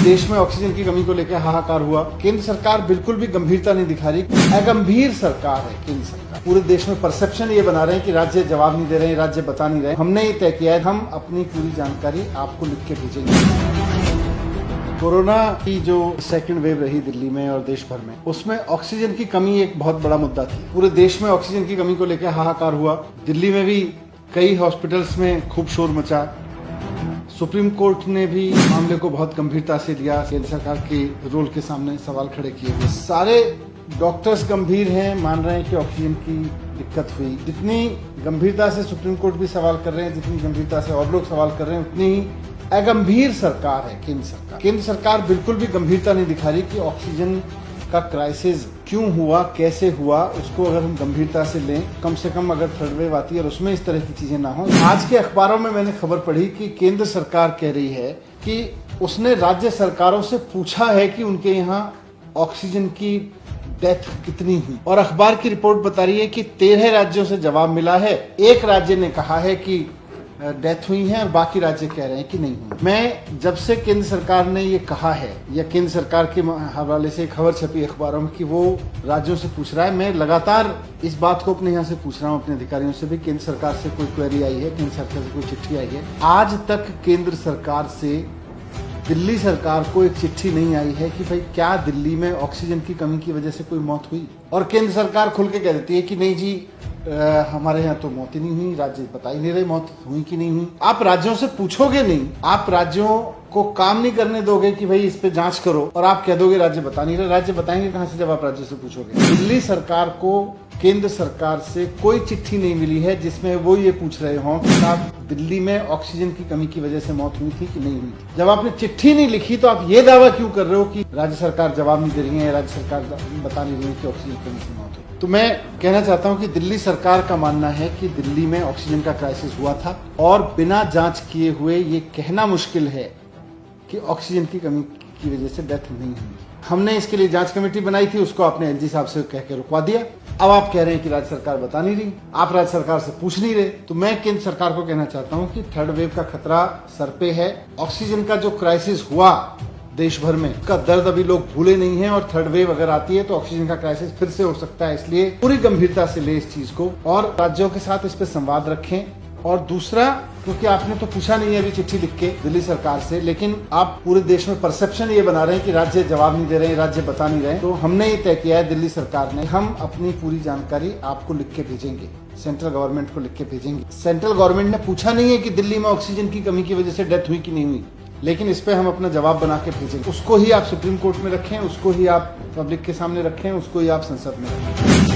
देश में ऑक्सीजन की कमी को लेकर हाहाकार हुआ। केंद्र सरकार बिल्कुल भी गंभीरता नहीं दिखा रही। अगंभीर सरकार है केंद्र सरकार। पूरे देश में परसेप्शन ये बना रहे हैं कि राज्य जवाब नहीं दे रहे हैं, राज्य बता नहीं रहे। हमने ये तय किया है, हम अपनी पूरी जानकारी आपको लिख के भेजेंगे। कोरोना की जो सेकंड वेव रही दिल्ली में और देश भर में, उसमें ऑक्सीजन की कमी एक बहुत बड़ा मुद्दा थी। पूरे देश में ऑक्सीजन की कमी को लेकर हाहाकार हुआ। दिल्ली में भी कई हॉस्पिटल्स में खूब शोर मचा। सुप्रीम कोर्ट ने भी मामले को बहुत गंभीरता से लिया। केंद्र सरकार के रोल के सामने सवाल खड़े किए हुए सारे डॉक्टर्स गंभीर हैं, मान रहे हैं कि ऑक्सीजन की दिक्कत हुई। जितनी गंभीरता से सुप्रीम कोर्ट भी सवाल कर रहे हैं, जितनी गंभीरता से और लोग सवाल कर रहे हैं, उतनी ही अगंभीर सरकार है केंद्र सरकार। केंद्र सरकार बिल्कुल भी गंभीरता नहीं दिखा रही कि ऑक्सीजन का क्राइसिस क्यों हुआ, कैसे हुआ। उसको अगर हम गंभीरता से लें, कम से कम अगर थर्ड वेव आती है और उसमें इस तरह की चीजें ना हो। आज के अखबारों में मैंने खबर पढ़ी कि केंद्र सरकार कह रही है कि उसने राज्य सरकारों से पूछा है कि उनके यहाँ ऑक्सीजन की डेथ कितनी हुई, और अखबार की रिपोर्ट बता रही है कि 13 राज्यों से जवाब मिला है। एक राज्य ने कहा है कि डेथ हुई है और बाकी राज्य कह रहे हैं कि नहीं हुई। मैं जब से केंद्र सरकार ने ये कहा है, या केंद्र सरकार के हवाले से खबर छपी अखबारों में कि वो राज्यों से पूछ रहा है, मैं लगातार इस बात को अपने यहाँ से पूछ रहा हूँ, अपने अधिकारियों से भी। केंद्र सरकार से कोई क्वेरी आई है, केंद्र सरकार से कोई चिट्ठी आई है? आज तक केंद्र सरकार से दिल्ली सरकार को एक चिट्ठी नहीं आई है कि भाई क्या दिल्ली में ऑक्सीजन की कमी की वजह से कोई मौत हुई। और केंद्र सरकार खुल के कह देती है कि नहीं जी, हमारे यहाँ तो मौत ही नहीं हुई, राज्य बता ही नहीं रहे मौत हुई कि नहीं हुई। आप राज्यों से पूछोगे नहीं, आप राज्यों को काम नहीं करने दोगे कि भाई इस पे जांच करो, और आप कह दोगे राज्य बता नहीं रहे। राज्य बताएंगे कहाँ से जब आप राज्य से पूछोगे? दिल्ली सरकार को केंद्र सरकार से कोई चिट्ठी नहीं मिली है जिसमें वो ये पूछ रहे हों कि साहब दिल्ली में ऑक्सीजन की कमी की वजह से मौत हुई थी कि नहीं हुई थी। जब आपने चिट्ठी नहीं लिखी तो आप ये दावा क्यों कर रहे हो कि राज्य सरकार जवाब नहीं दे रही है, राज्य सरकार बता नहीं रही है कि ऑक्सीजन की कमी से मौत हुई? तो मैं कहना चाहता हूं कि दिल्ली सरकार का मानना है कि दिल्ली में ऑक्सीजन का क्राइसिस हुआ था, और बिना जांच किए हुए ये कहना मुश्किल है कि ऑक्सीजन की कमी की वजह से डेथ नहीं हुई। हमने इसके लिए जांच कमेटी बनाई थी, उसको आपने एलजी साहब से कह के रुकवा दिया। अब आप कह रहे हैं कि राज्य सरकार बता नहीं रही, आप राज्य सरकार से पूछ नहीं रहे। तो मैं केंद्र सरकार को कहना चाहता हूं कि थर्ड वेव का खतरा सर पे है। ऑक्सीजन का जो क्राइसिस हुआ देश भर में, उसका दर्द अभी लोग भूले नहीं है, और थर्ड वेव अगर आती है तो ऑक्सीजन का क्राइसिस फिर से हो सकता है। इसलिए पूरी गंभीरता से ले इस चीज को, और राज्यों के साथ इस पे संवाद रखें। और दूसरा, क्योंकि आपने तो पूछा नहीं है अभी चिट्ठी लिख के दिल्ली सरकार से, लेकिन आप पूरे देश में परसेप्शन ये बना रहे हैं कि राज्य जवाब नहीं दे रहे हैं, राज्य बता नहीं रहे। तो हमने ये तय किया है दिल्ली सरकार ने, हम अपनी पूरी जानकारी आपको लिख के भेजेंगे, सेंट्रल गवर्नमेंट को लिख के भेजेंगे। सेंट्रल गवर्नमेंट ने पूछा नहीं है कि दिल्ली में ऑक्सीजन की कमी की वजह से डेथ हुई कि नहीं हुई, लेकिन इस पे हम अपना जवाब बना के भेजेंगे। उसको ही आप सुप्रीम कोर्ट में रखें, उसको ही आप पब्लिक के सामने रखें, उसको ही आप संसद में रखें।